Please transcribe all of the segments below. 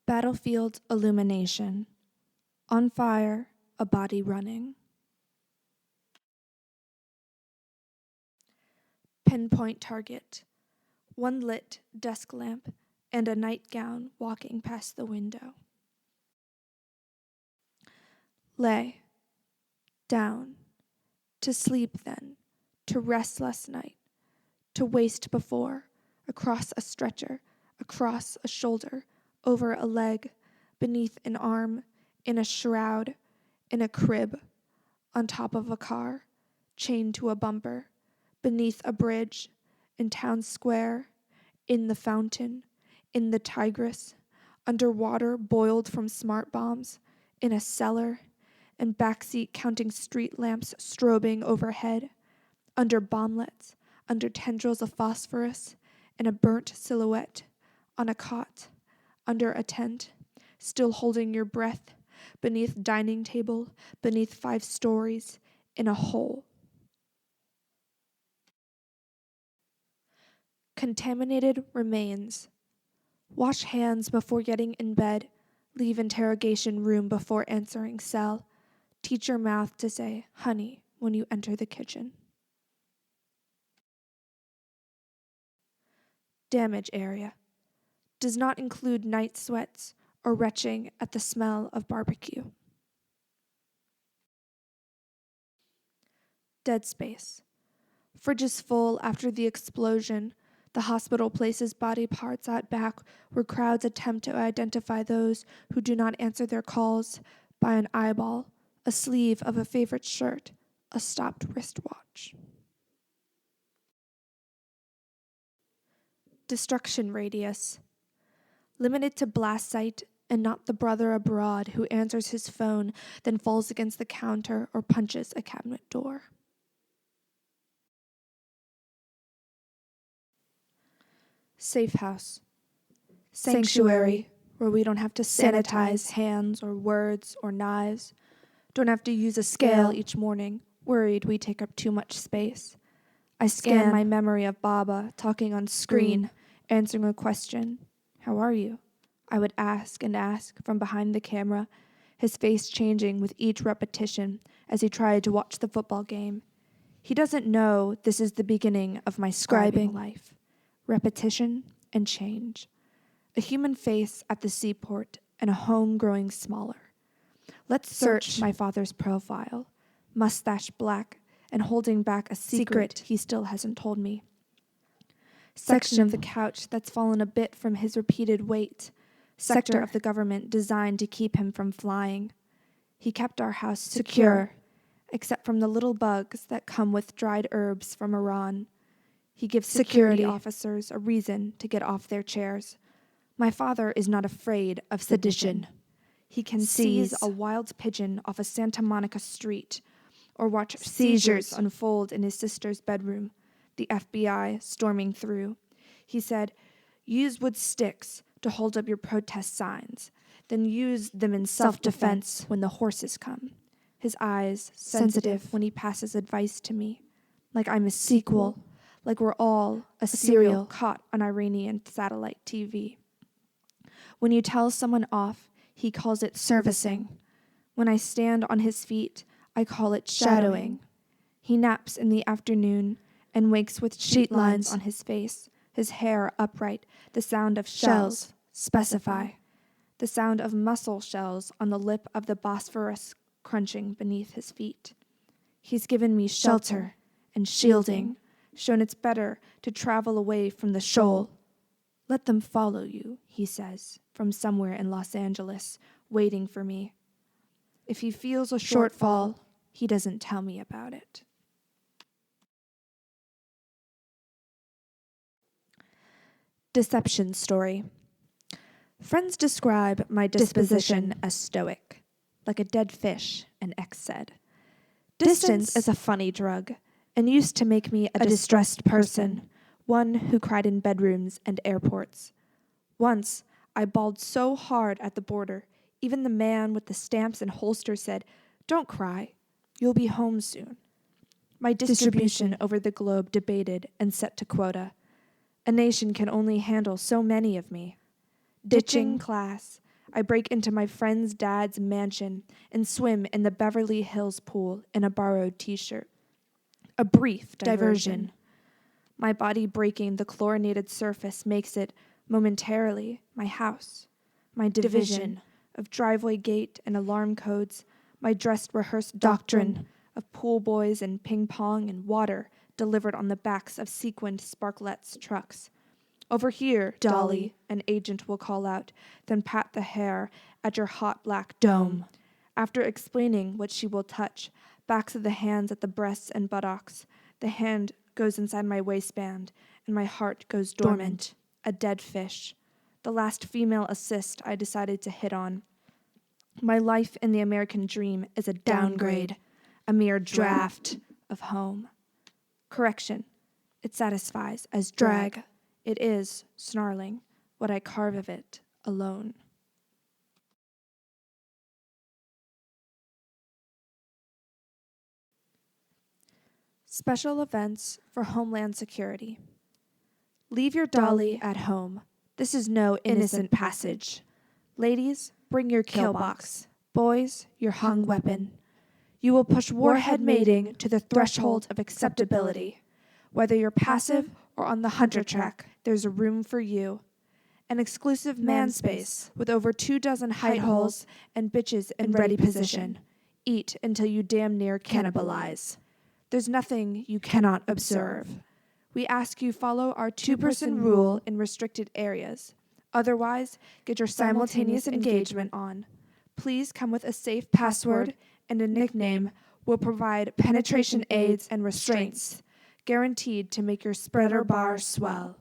Battlefield illumination. On fire, a body running. Pinpoint target. One lit desk lamp and a nightgown walking past the window. Lay. Down. To sleep then. To rest last night. To waste before. Across a stretcher. Across a shoulder. Over a leg. Beneath an arm. In a shroud. In a crib. On top of a car. Chained to a bumper. Beneath a bridge. In town square. In the fountain. In the Tigris. Underwater, boiled from smart bombs. In a cellar. In backseat, counting street lamps strobing overhead. Under bomblets. Under tendrils of phosphorus. In a burnt silhouette. On a cot. Under a tent. Still holding your breath. Beneath dining table. Beneath 5 stories. In a hole. Contaminated remains. Wash hands before getting in bed. Leave interrogation room before answering cell. Teach your mouth to say honey when you enter the kitchen. Damage area. Does not include night sweats or retching at the smell of barbecue. Dead space. Fridge is full after the explosion. The hospital places body parts out back where crowds attempt to identify those who do not answer their calls by an eyeball, a sleeve of a favorite shirt, a stopped wristwatch. Destruction radius. Limited to blast site and not the brother abroad who answers his phone, then falls against the counter or punches a cabinet door. Safe house. Sanctuary, where we don't have to sanitize hands or words or knives. Don't have to use a scale each morning, worried we take up too much space. I scan my memory of Baba talking on screen, answering a question. How are you? I would ask and ask from behind the camera, his face changing with each repetition as he tried to watch the football game. He doesn't know this is the beginning of my scribing life. Repetition and change. A human face at the seaport and a home growing smaller. Let's search my father's profile. Mustache black and holding back a secret he still hasn't told me. Section of the couch that's fallen a bit from his repeated weight. Sector of the government designed to keep him from flying. He kept our house secure, except from the little bugs that come with dried herbs from Iran. He gives security officers a reason to get off their chairs. My father is not afraid of sedition. He can seize a wild pigeon off a Santa Monica street or watch seizures unfold in his sister's bedroom, the FBI storming through. He said, use wood sticks to hold up your protest signs, then use them in self-defense when the horses come. His eyes sensitive when he passes advice to me, like I'm a sequel, like we're all a serial caught on Iranian satellite TV. When you tell someone off, he calls it servicing. When I stand on his feet, I call it shadowing. He naps in the afternoon and wakes with sheet lines on his face, his hair upright, the sound of shells, specify. The sound of mussel shells on the lip of the Bosphorus crunching beneath his feet. He's given me shelter and shielding, shown it's better to travel away from the shoal. Let them follow you, he says, from somewhere in Los Angeles, waiting for me. If he feels a shortfall, he doesn't tell me about it. Deception story. Friends describe my disposition as stoic, like a dead fish, an ex said. Distance is a funny drug, and used to make me a distressed person, one who cried in bedrooms and airports. Once, I bawled so hard at the border, even the man with the stamps and holsters said, "Don't cry, you'll be home soon." My distribution over the globe debated and set to quota. A nation can only handle so many of me. Ditching class, I break into my friend's dad's mansion and swim in the Beverly Hills pool in a borrowed t-shirt. A brief diversion. My body breaking the chlorinated surface makes it, momentarily, my house, my division of driveway gate and alarm codes, my dress-rehearsed doctrine of pool boys and ping pong and water delivered on the backs of sequined Sparkletts trucks. Over here, Dolly, an agent will call out, then pat the hair at your hot black dome. After explaining what she will touch, backs of the hands at the breasts and buttocks, the hand goes inside my waistband, and my heart goes dormant, a dead fish. The last female assist I decided to hit on. My life in the American dream is a downgrade, a mere draft of home. Correction, it satisfies as drag. It is, snarling, what I carve of it alone. Special events for Homeland Security. Leave your dolly at home. This is no innocent passage. Ladies, bring your kill box. Boys, your hung weapon. You will push warhead mating to the threshold of acceptability. Whether you're passive or on the hunter track, there's a room for you. An exclusive man space with over 24 hide holes and bitches in ready position. Eat until you damn near cannibalize. There's nothing you cannot observe. We ask you follow our 2-person rule in restricted areas. Otherwise, get your simultaneous engagement on. Please come with a safe password and a nickname. We'll provide penetration aids and restraints, guaranteed to make your spreader bar swell.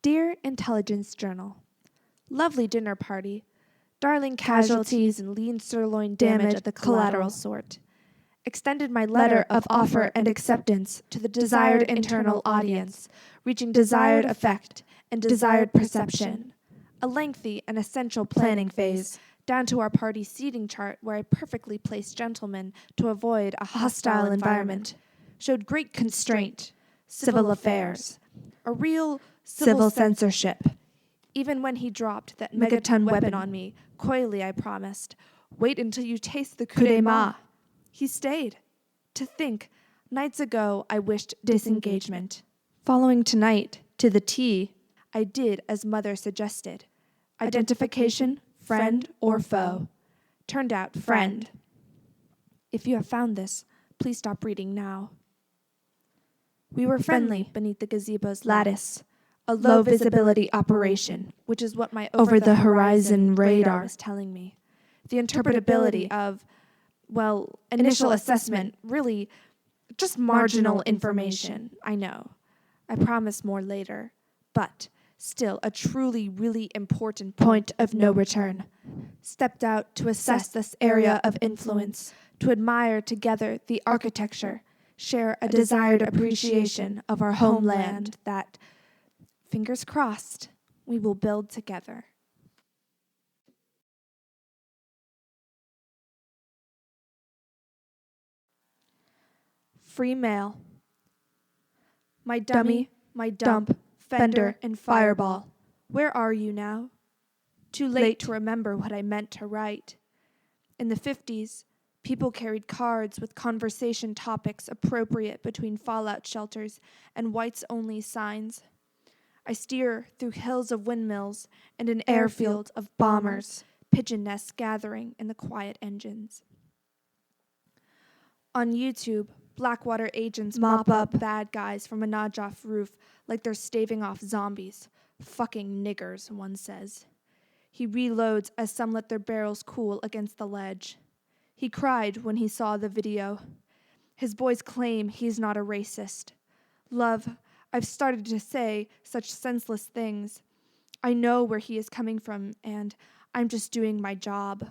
Dear Intelligence Journal, lovely dinner party. Darling casualties and lean sirloin damage of the collateral sort. Extended my letter of offer and acceptance to the desired internal audience, reaching desired effect and desired perception. A lengthy and essential planning phase, down to our party seating chart where I perfectly placed gentlemen to avoid a hostile environment, showed great constraint, civil affairs, a real civil censorship. Even when he dropped that megaton weapon on me, coyly I promised, wait until you taste the coup de main. He stayed. To think, nights ago I wished disengagement. Following tonight, to the T, I did as Mother suggested. Identification, friend or foe. Turned out friend. If you have found this, please stop reading now. We were friendly beneath the gazebo's lattice. A low visibility operation, which is what my over-the-horizon radar was telling me. The interpretability of, well, initial assessment, really just marginal information, I know. I promise more later, but still a truly, really important point of no return. Stepped out to assess this area of influence, to admire together the architecture, share a desired appreciation of our homeland that, fingers crossed, we will build together. Free mail. My dummy, my dump, fender, and fireball. Where are you now? Too late to remember what I meant to write. In the 50s, people carried cards with conversation topics appropriate between fallout shelters and whites-only signs. I steer through hills of windmills and an airfield of bombers, pigeon nests gathering in the quiet engines. On YouTube, Blackwater agents mop up bad guys from a Najaf roof like they're staving off zombies. Fucking niggers, one says. He reloads as some let their barrels cool against the ledge. He cried when he saw the video. His boys claim he's not a racist. Love, I've started to say such senseless things. I know where he is coming from, and I'm just doing my job.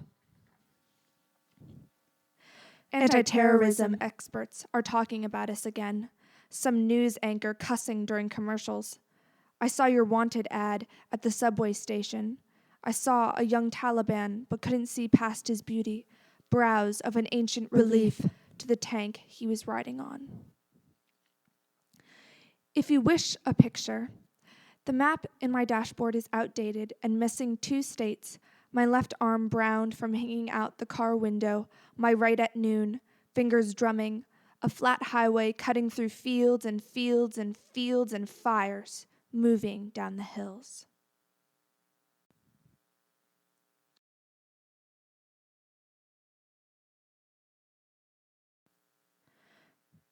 Anti-terrorism experts are talking about us again. Some news anchor cussing during commercials. I saw your wanted ad at the subway station. I saw a young Taliban but couldn't see past his beauty, brows of an ancient relief to the tank he was riding on. If you wish a picture, the map in my dashboard is outdated and missing 2 states, my left arm browned from hanging out the car window, my right at noon, fingers drumming, a flat highway cutting through fields and fields and fields and fires, moving down the hills.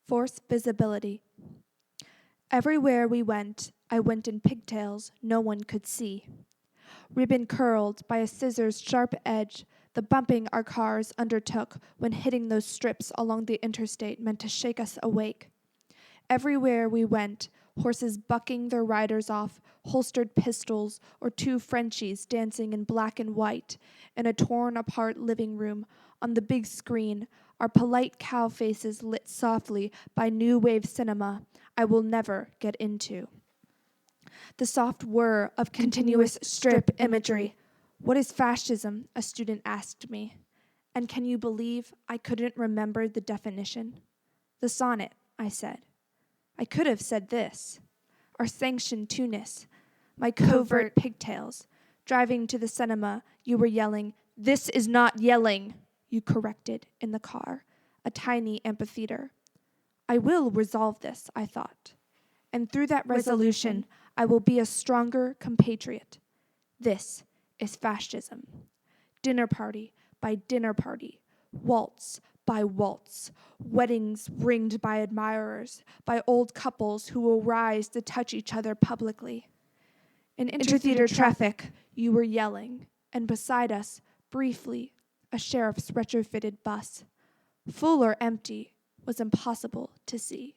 Force visibility. Everywhere we went, I went in pigtails no one could see. Ribbon curled by a scissor's sharp edge, the bumping our cars undertook when hitting those strips along the interstate meant to shake us awake. Everywhere we went, horses bucking their riders off, holstered pistols, or 2 Frenchies dancing in black and white in a torn-apart living room on the big screen, our polite cow faces lit softly by new wave cinema I will never get into. The soft whir of continuous strip imagery. What is fascism? A student asked me. And can you believe I couldn't remember the definition? The sonnet, I said. I could have said this. Our sanctioned Tunis. My covert pigtails. Driving to the cinema, you were yelling, "This is not yelling," you corrected in the car, a tiny amphitheater. I will resolve this, I thought. And through that resolution, I will be a stronger compatriot. This is fascism. Dinner party by dinner party, waltz by waltz, weddings ringed by admirers, by old couples who will rise to touch each other publicly. In intertheater traffic, you were yelling, and beside us, briefly, a sheriff's retrofitted bus. Full or empty was impossible to see.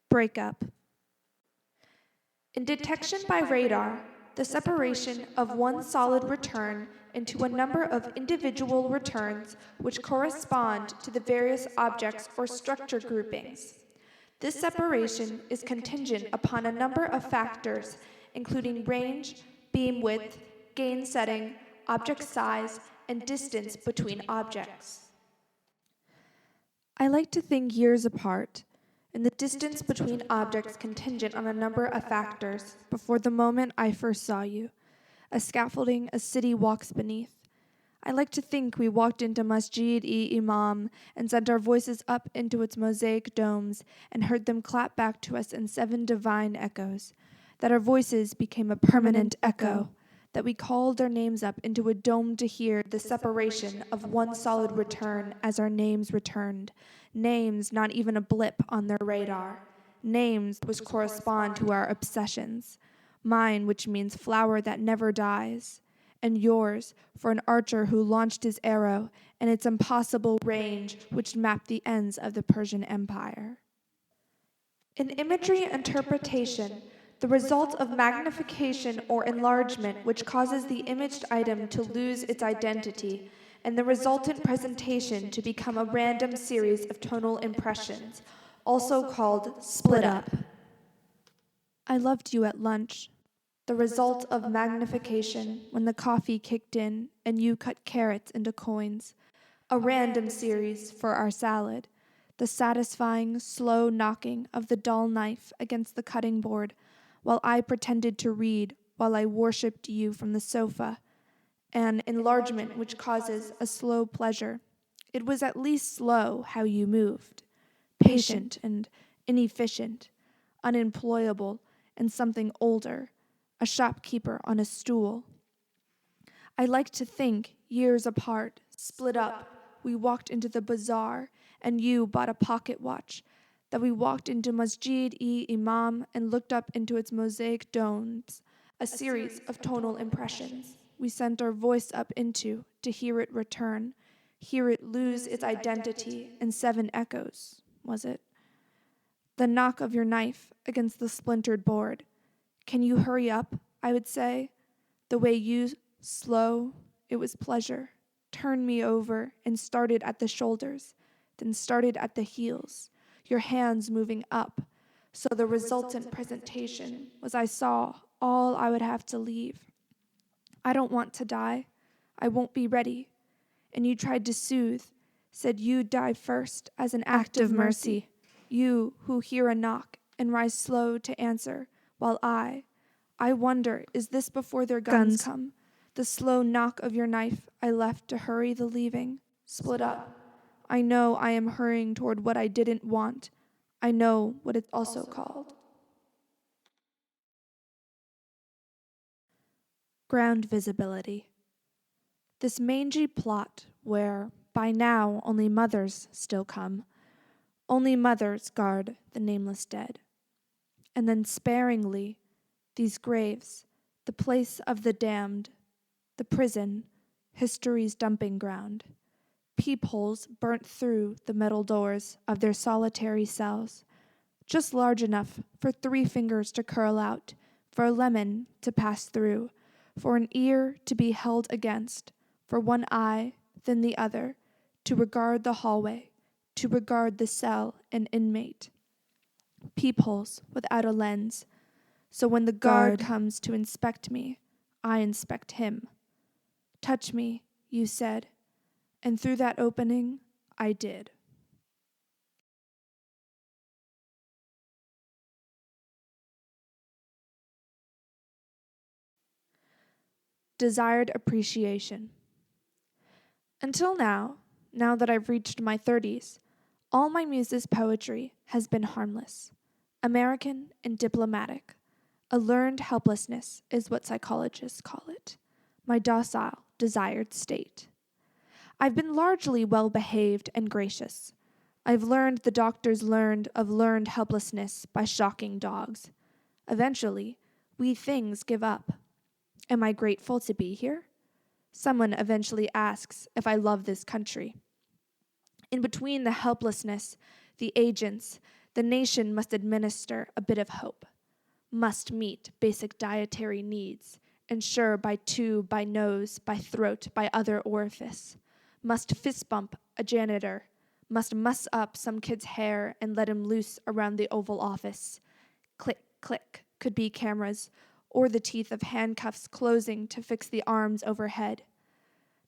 Breakup. In detection by radar, the separation of one solid return into a number of individual returns which correspond to the various objects or structure groupings. This separation is contingent upon a number of factors, including range, beam width, gain setting, object size, and distance between objects. I like to think years apart, and the distance between objects contingent on a number of factors before the moment I first saw you, a scaffolding a city walks beneath. I like to think we walked into Masjid-e-Imam and sent our voices up into its mosaic domes and heard them clap back to us in 7 divine echoes, that our voices became a permanent echo, that we called our names up into a dome to hear the separation of one solid return as our names returned, names not even a blip on their radar, names which correspond to our obsessions, mine which means flower that never dies, and yours for an archer who launched his arrow and its impossible range which mapped the ends of the Persian Empire. In imagery interpretation, the result of magnification or enlargement which causes the imaged item to lose its identity, and the resultant presentation to become a random series of tonal impressions, also called split up. I loved you at lunch. The result of magnification when the coffee kicked in and you cut carrots into coins. A random series for our salad. The satisfying, slow knocking of the dull knife against the cutting board, while I pretended to read while I worshipped you from the sofa. An enlargement which causes a slow pleasure. It was at least slow how you moved. Patient and inefficient, unemployable and something older, a shopkeeper on a stool. I like to think, years apart, split up, we walked into the bazaar and you bought a pocket watch, that we walked into Masjid-e-Imam and looked up into its mosaic domes, a series of tonal impressions we sent our voice up into to hear it return, hear it lose its identity in 7 echoes, was it? The knock of your knife against the splintered board. Can you hurry up, I would say. The way you, slow, it was pleasure, turned me over and started at the shoulders, then started at the heels, your hands moving up, so the resultant presentation was I saw all I would have to leave. I don't want to die. I won't be ready. And you tried to soothe, said you'd die first as an act of mercy. You who hear a knock and rise slow to answer, while I wonder, is this before their guns come? The slow knock of your knife I left to hurry the leaving, split up. I know I am hurrying toward what I didn't want. I know what it's also called. Ground visibility. This mangy plot where, by now, only mothers still come. Only mothers guard the nameless dead. And then sparingly, these graves, the place of the damned, the prison, history's dumping ground. Peepholes burnt through the metal doors of their solitary cells, just large enough for 3 fingers to curl out, for a lemon to pass through, for an ear to be held against, for one eye, then the other, to regard the hallway, to regard the cell and inmate. Peepholes without a lens, so when the guard comes to inspect me, I inspect him. Touch me, you said, and through that opening, I did. Desired appreciation. Until now that I've reached my 30s, all my muse's poetry has been harmless, American and diplomatic. A learned helplessness is what psychologists call it, my docile, desired state. I've been largely well-behaved and gracious. I've learned the doctors learned of learned helplessness by shocking dogs. Eventually, we things give up. Am I grateful to be here? Someone eventually asks if I love this country. In between the helplessness, the agents, the nation must administer a bit of hope, must meet basic dietary needs, ensure by tube, by nose, by throat, by other orifice, must fist bump a janitor, must muss up some kid's hair and let him loose around the Oval Office. Click, click, could be cameras, or the teeth of handcuffs closing to fix the arms overhead.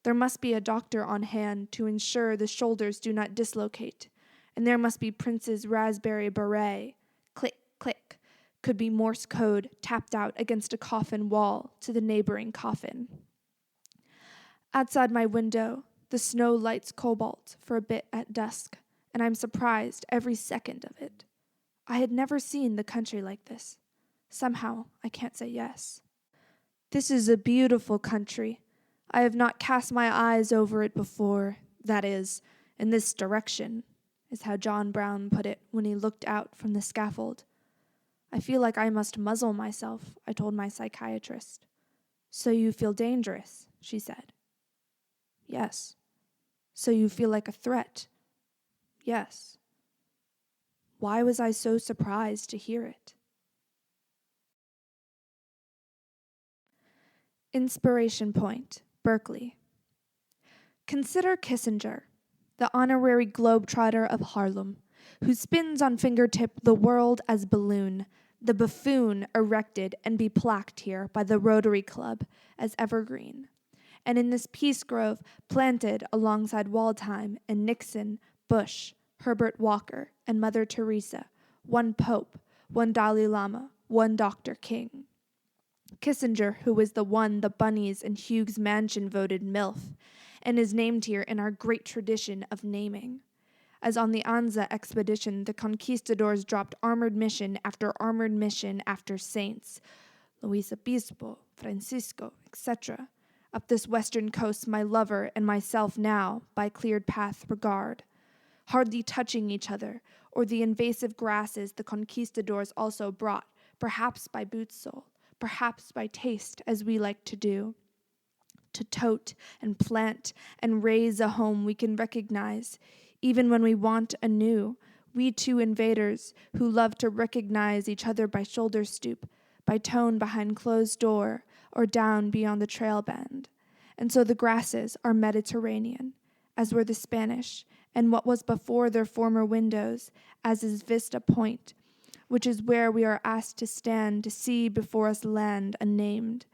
There must be a doctor on hand to ensure the shoulders do not dislocate, and there must be Prince's raspberry beret. Click, click, could be Morse code tapped out against a coffin wall to the neighboring coffin. Outside my window, the snow lights cobalt for a bit at dusk, and I'm surprised every second of it. I had never seen the country like this. Somehow, I can't say yes. This is a beautiful country. I have not cast my eyes over it before. That is, in this direction, is how John Brown put it when he looked out from the scaffold. I feel like I must muzzle myself, I told my psychiatrist. So you feel dangerous, she said. Yes. So you feel like a threat? Yes. Why was I so surprised to hear it? Inspiration point, Berkeley. Consider Kissinger, the honorary globetrotter of Harlem, who spins on fingertip the world as balloon, the buffoon erected and beplaqued here by the Rotary Club as evergreen. And in this peace grove planted alongside Waldheim and Nixon, Bush, Herbert Walker, and Mother Teresa, one Pope, one Dalai Lama, one Dr. King. Kissinger, who was the one the bunnies in Hughes Mansion voted MILF, and is named here in our great tradition of naming. As on the Anza expedition, the conquistadors dropped armored mission after saints, Luis Obispo, Francisco, etc., up this western coast my lover and myself now by cleared path regard, hardly touching each other, or the invasive grasses the conquistadors also brought, perhaps by boot sole, perhaps by taste, as we like to do. To tote and plant and raise a home we can recognize, even when we want anew, we two invaders who love to recognize each other by shoulder stoop, by tone behind closed door, or down beyond the trail bend. And so the grasses are Mediterranean, as were the Spanish, and what was before their former windows, as is Vista Point, which is where we are asked to stand to see before us land unnamed,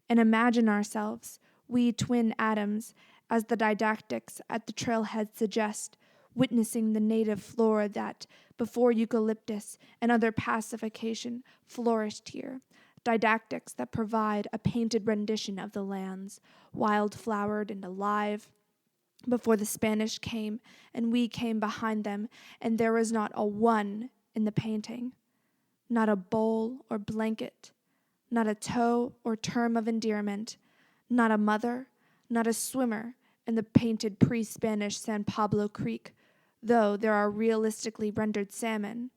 and imagine ourselves, we twin atoms, as the didactics at the trailhead suggest, witnessing the native flora that, before eucalyptus and other pacification, flourished here. Didactics that provide a painted rendition of the lands, wild-flowered and alive, before the Spanish came and we came behind them, and there was not a one in the painting, not a bowl or blanket, not a toe or term of endearment, not a mother, not a swimmer in the painted pre-Spanish San Pablo Creek. Though there are realistically rendered salmon,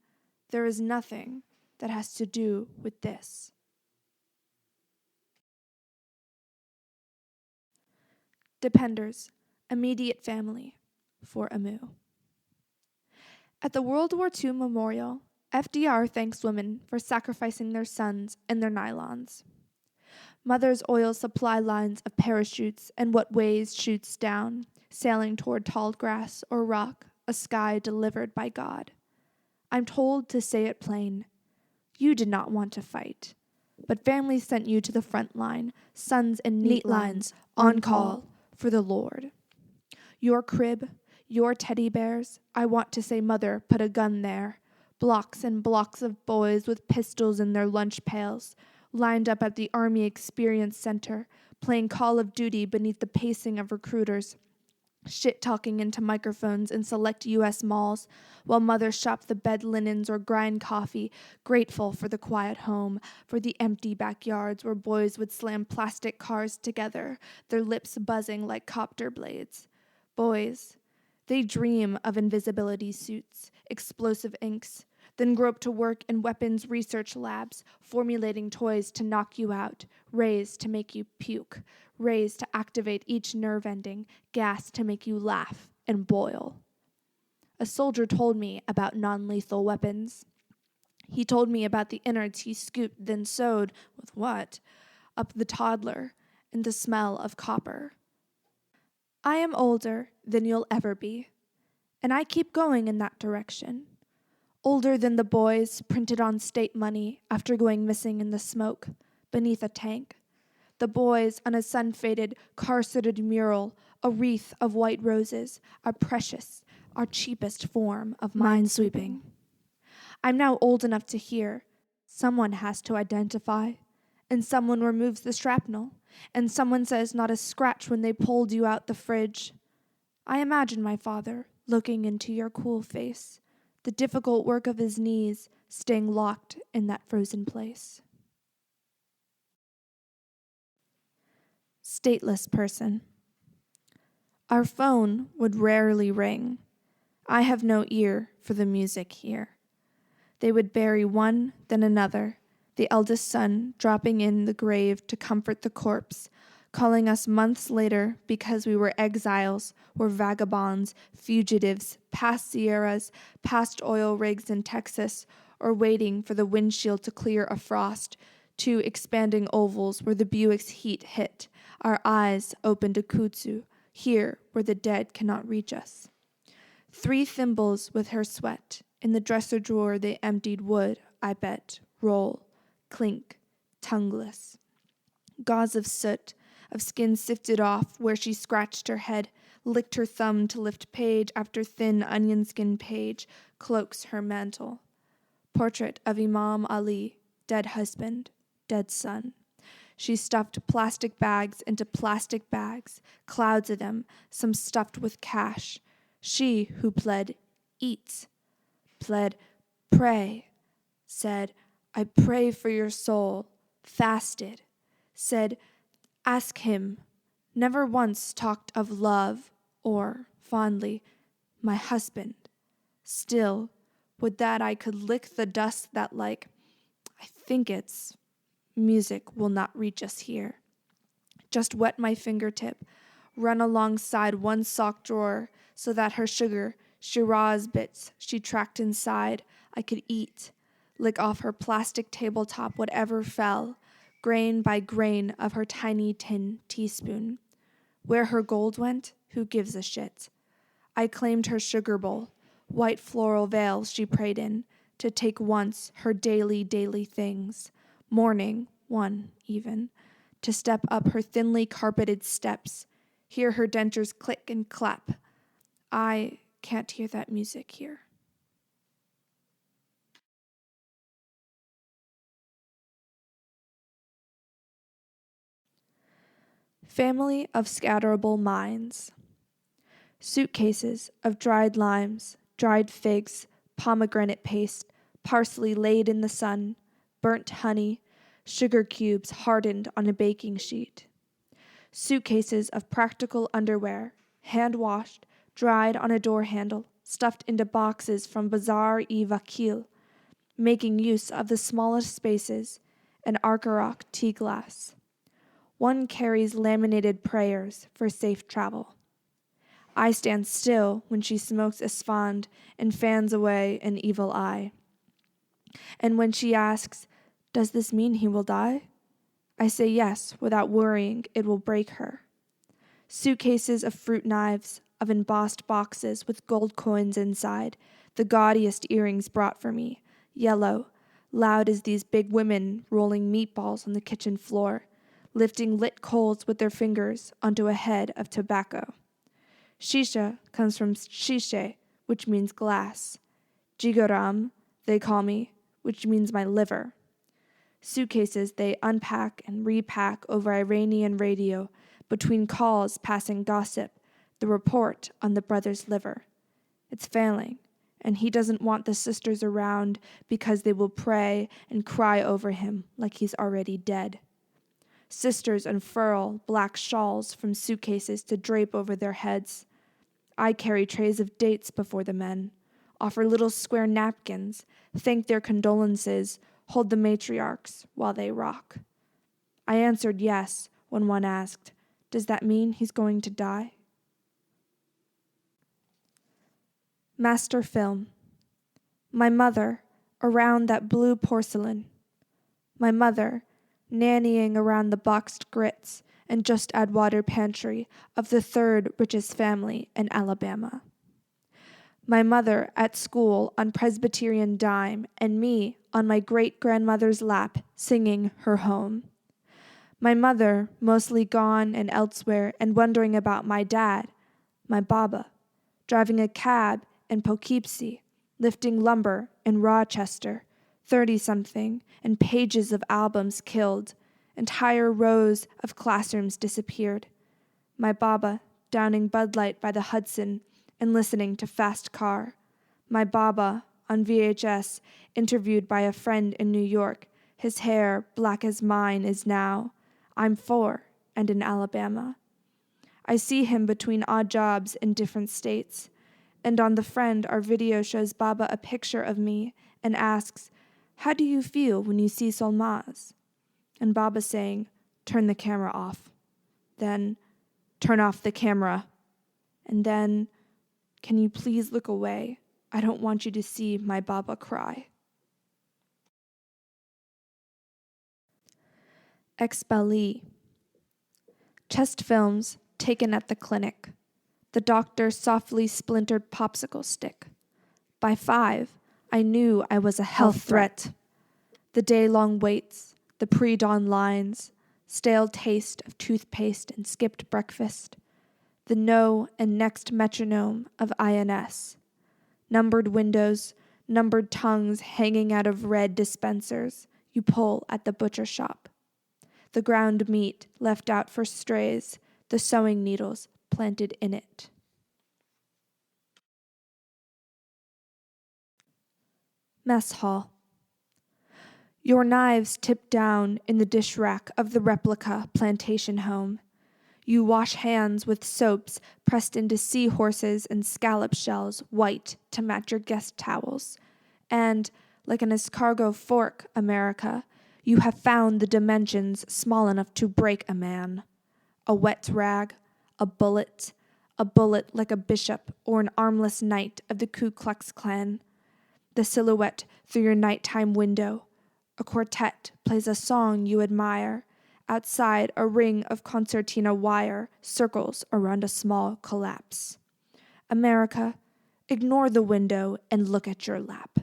there is nothing that has to do with this. Dependers, immediate family, for Amu. At the World War II memorial, FDR thanks women for sacrificing their sons and their nylons. Mother's oil supply lines of parachutes and what weighs shoots down, sailing toward tall grass or rock, a sky delivered by God. I'm told to say it plain. You did not want to fight, but family sent you to the front line, sons in neat lines, on call for the Lord. Your crib, your teddy bears, I want to say mother put a gun there. Blocks and blocks of boys with pistols in their lunch pails, lined up at the Army Experience Center, playing Call of Duty beneath the pacing of recruiters, shit-talking into microphones in select U.S. malls, while mothers shop the bed linens or grind coffee, grateful for the quiet home, for the empty backyards where boys would slam plastic cars together, their lips buzzing like copter blades. Boys, they dream of invisibility suits, explosive inks, then grope to work in weapons research labs, formulating toys to knock you out, rays to make you puke, rays to activate each nerve ending, gas to make you laugh and boil. A soldier told me about non-lethal weapons. He told me about the innards he scooped, then sewed, with what? Up the toddler, in the smell of copper. I am older than you'll ever be, and I keep going in that direction. Older than the boys printed on state money after going missing in the smoke beneath a tank. The boys on a sun-faded, car-sooted mural, a wreath of white roses, our precious, our cheapest form of minesweeping. I'm now old enough to hear. Someone has to identify, and someone removes the shrapnel, and someone says not a scratch when they pulled you out the fridge. I imagine my father looking into your cool face, the difficult work of his knees staying locked in that frozen place. Stateless person. Our phone would rarely ring. I have no ear for the music here. They would bury one, then another, the eldest son dropping in the grave to comfort the corpse, calling us months later because we were exiles or vagabonds, fugitives, past Sierras, past oil rigs in Texas, or waiting for the windshield to clear a frost, to expanding ovals where the Buick's heat hit, our eyes open to Kutsu, here where the dead cannot reach us. 3 thimbles with her sweat, in the dresser drawer they emptied would, I bet, roll, clink, tongueless. Gauze of soot, of skin sifted off where she scratched her head, licked her thumb to lift page after thin onion skin page, cloaks her mantle. Portrait of Imam Ali, dead husband, dead son. She stuffed plastic bags into plastic bags, clouds of them, some stuffed with cash. She who pled, eat, pled, pray, said, I pray for your soul, fasted, said, ask him, never once talked of love or, fondly, my husband. Still, would that I could lick the dust that like, I think it's, music will not reach us here. Just wet my fingertip, run alongside one sock drawer so that her sugar, Shiraz bits she tracked inside, I could eat, lick off her plastic tabletop whatever fell, grain by grain of her tiny tin teaspoon. Where her gold went, who gives a shit? I claimed her sugar bowl, white floral veils she prayed in, to take once her daily things, morning, one even, to step up her thinly carpeted steps, hear her dentures click and clap. I can't hear that music here. Family of scatterable minds. Suitcases of dried limes, dried figs, pomegranate paste, parsley laid in the sun, burnt honey, sugar cubes hardened on a baking sheet. Suitcases of practical underwear, hand-washed, dried on a door handle, stuffed into boxes from Bazar-e-Vakil, making use of the smallest spaces, and Arkarock tea glass. One carries laminated prayers for safe travel. I stand still when she smokes a Sfand and fans away an evil eye. And when she asks, "Does this mean he will die?" I say yes, without worrying it will break her. Suitcases of fruit knives, of embossed boxes with gold coins inside, the gaudiest earrings brought for me, yellow, loud as these big women rolling meatballs on the kitchen floor, lifting lit coals with their fingers onto a head of tobacco. Shisha comes from shishe, which means glass. Jigaram, they call me, which means my liver. Suitcases they unpack and repack over Iranian radio, between calls passing gossip, the report on the brother's liver. It's failing, and he doesn't want the sisters around because they will pray and cry over him like he's already dead. Sisters unfurl black shawls from suitcases to drape over their heads. I carry trays of dates before the men, offer little square napkins, thank their condolences, hold the matriarchs while they rock. I answered yes when one asked, "Does that mean he's going to die?" Master film. My mother, around that blue porcelain. My mother, nannying around the boxed grits and just add water pantry of the third richest family in Alabama. My mother at school on Presbyterian dime and me on my great-grandmother's lap singing her home. My mother mostly gone and elsewhere and wondering about my dad, my Baba, driving a cab in Poughkeepsie, lifting lumber in Rochester, 30-something, and pages of albums killed, entire rows of classrooms disappeared. My Baba downing Bud Light by the Hudson and listening to Fast Car. My Baba on VHS interviewed by a friend in New York, his hair black as mine is now. I'm 4 and in Alabama. I see him between odd jobs in different states. And on the friend, our video shows Baba a picture of me and asks, "How do you feel when you see Solmaz?" And Baba saying, "Turn the camera off." Then, "Turn off the camera." And then, "Can you please look away? I don't want you to see my Baba cry." Expellee. Chest films taken at the clinic. The doctor softly splintered popsicle stick. By 5, I knew I was a health threat. The day-long waits, the pre-dawn lines, stale taste of toothpaste and skipped breakfast, the no and next metronome of INS, numbered windows, numbered tongues hanging out of red dispensers you pull at the butcher shop, the ground meat left out for strays, the sewing needles planted in it. Mess hall. Your knives tip down in the dish rack of the replica plantation home. You wash hands with soaps pressed into seahorses and scallop shells white to match your guest towels. And, like an escargot fork, America, you have found the dimensions small enough to break a man. A wet rag, a bullet like a bishop or an armless knight of the Ku Klux Klan. The silhouette through your nighttime window. A quartet plays a song you admire. Outside, a ring of concertina wire circles around a small collapse. America, ignore the window and look at your lap.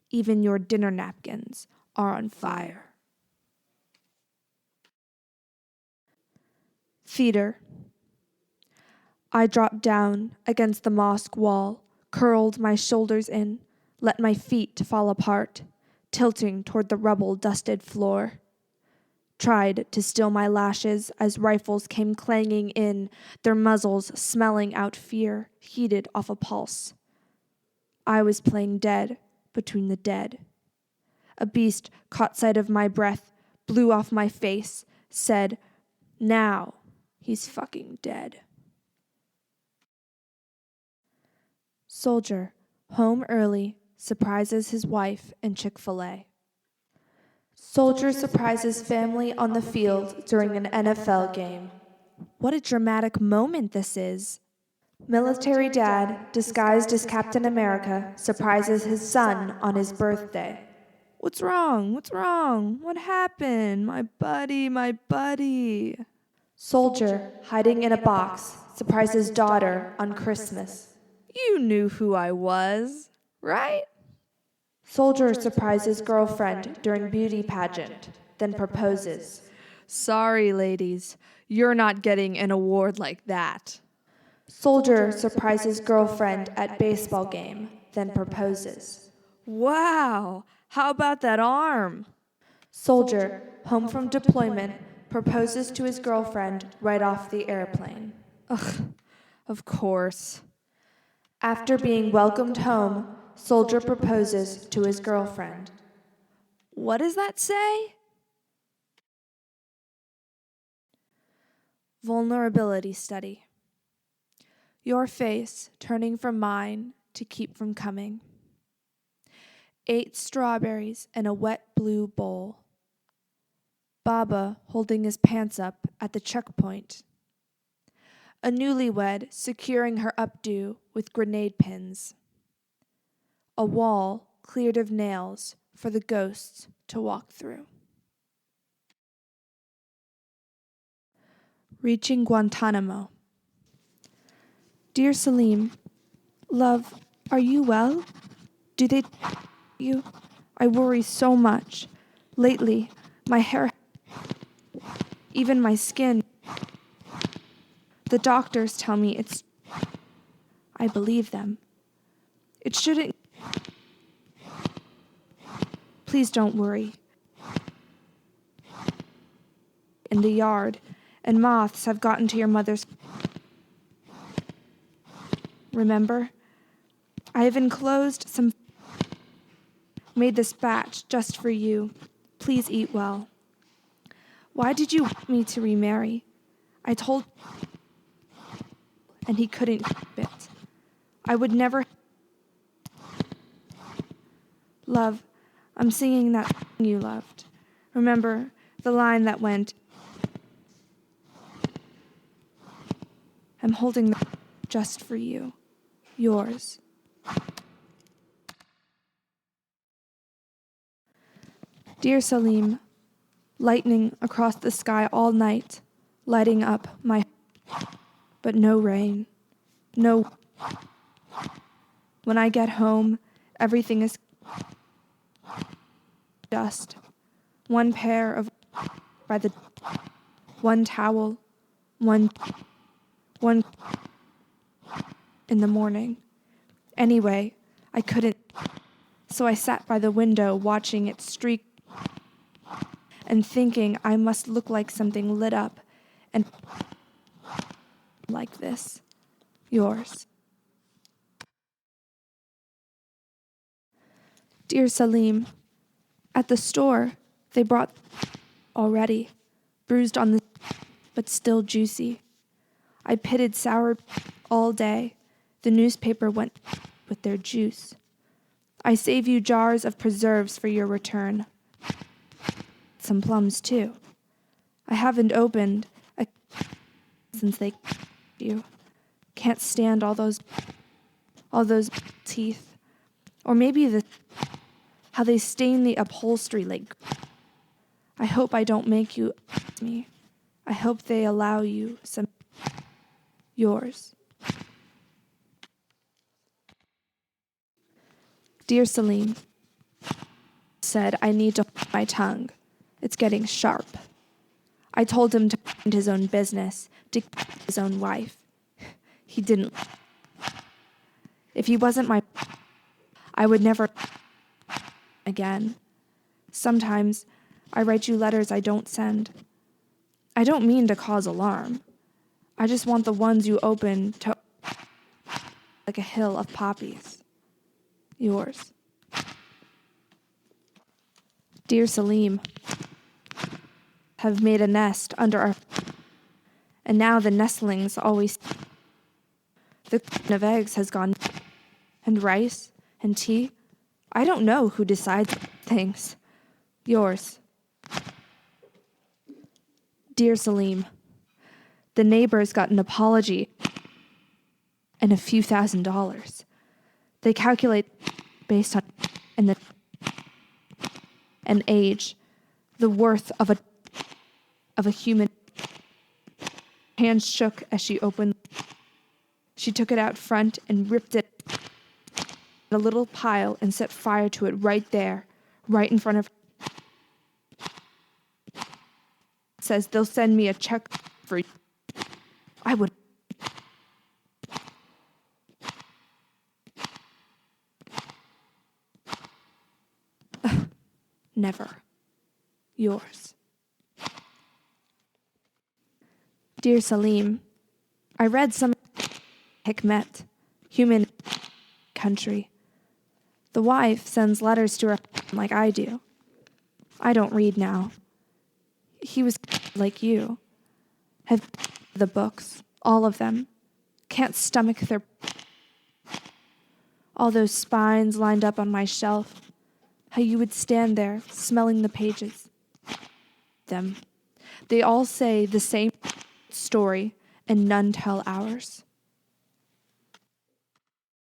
Even your dinner napkins are on fire. Theater. I dropped down against the mosque wall, curled my shoulders in, let my feet fall apart, tilting toward the rubble-dusted floor. Tried to still my lashes as rifles came clanging in, their muzzles smelling out fear, heated off a pulse. I was playing dead between the dead. A beast caught sight of my breath, blew off my face, said, "Now he's fucking dead." Soldier, home early, surprises his wife in Chick-fil-A. Soldier surprises family on the field during an NFL game. What a dramatic moment this is. Military dad, disguised as Captain America, surprises his son on his birthday. What's wrong? What's wrong? What happened? My buddy. Soldier, hiding in a box, surprises daughter on Christmas. You knew who I was, right? Soldier surprises girlfriend during beauty pageant, then proposes. Sorry, ladies, you're not getting an award like that. Soldier surprises girlfriend at baseball game, then proposes. Wow, how about that arm? Soldier, home from deployment, proposes to his girlfriend right off the airplane. Ugh, of course. After being welcomed home, soldier proposes to his girlfriend. What does that say? Vulnerability study. Your face turning from mine to keep from coming. 8 strawberries in a wet blue bowl. Baba holding his pants up at the checkpoint. A newlywed securing her updo with grenade pins. A wall cleared of nails for the ghosts to walk through. Reaching Guantanamo. Dear Salim, love, are you well? Do they you? I worry so much. Lately, my hair, even my skin. The doctors tell me it's... I believe them. It shouldn't... Please don't worry. In the yard, and moths have gotten to your mother's... Remember? I have enclosed some... Made this batch just for you. Please eat well. Why did you want me to remarry? I told... And he couldn't keep it. I would never... Love, I'm singing that song you loved. Remember the line that went... I'm holding that just for you. Yours. Dear Salim, lightning across the sky all night, lighting up my... But no rain. No... When I get home, everything is... dust. One pair of... by the... One towel. One... in the morning. Anyway, I couldn't... So I sat by the window watching it streak and thinking I must look like something lit up and like this. Yours. Dear Salim, at the store, they brought already, bruised on the but still juicy. I pitted sour all day. The newspaper went with their juice. I save you jars of preserves for your return. Some plums, too. I haven't opened a since they you. Can't stand all those teeth. Or maybe how they stain the upholstery like... I hope I don't make you me. I hope they allow you some... Yours. Dear Salim, said I need to hold my tongue. It's getting sharp. I told him to mind his own business, to keep his own wife. He didn't. If he wasn't I would never again. Sometimes I write you letters I don't send. I don't mean to cause alarm. I just want the ones you open to like a hill of poppies. Yours. Dear Salim, have made a nest under our... And now the nestlings always... The queen of eggs has gone... And rice and tea. I don't know who decides things. Yours. Dear Salim, the neighbors got an apology and a few $1,000s. They calculate based on and age, the worth of a human. Hands shook as she opened. She took it out front and ripped it in a little pile and set fire to it right there, right in front of her. Says they'll send me a check for you. I would. Never. Yours. Dear Salim, I read some Hikmet, human country. The wife sends letters to her like I do. I don't read now. He was like you. Have the books, all of them. Can't stomach their... All those spines lined up on my shelf. How you would stand there, smelling the pages. Them. They all say the same story, and none tell ours.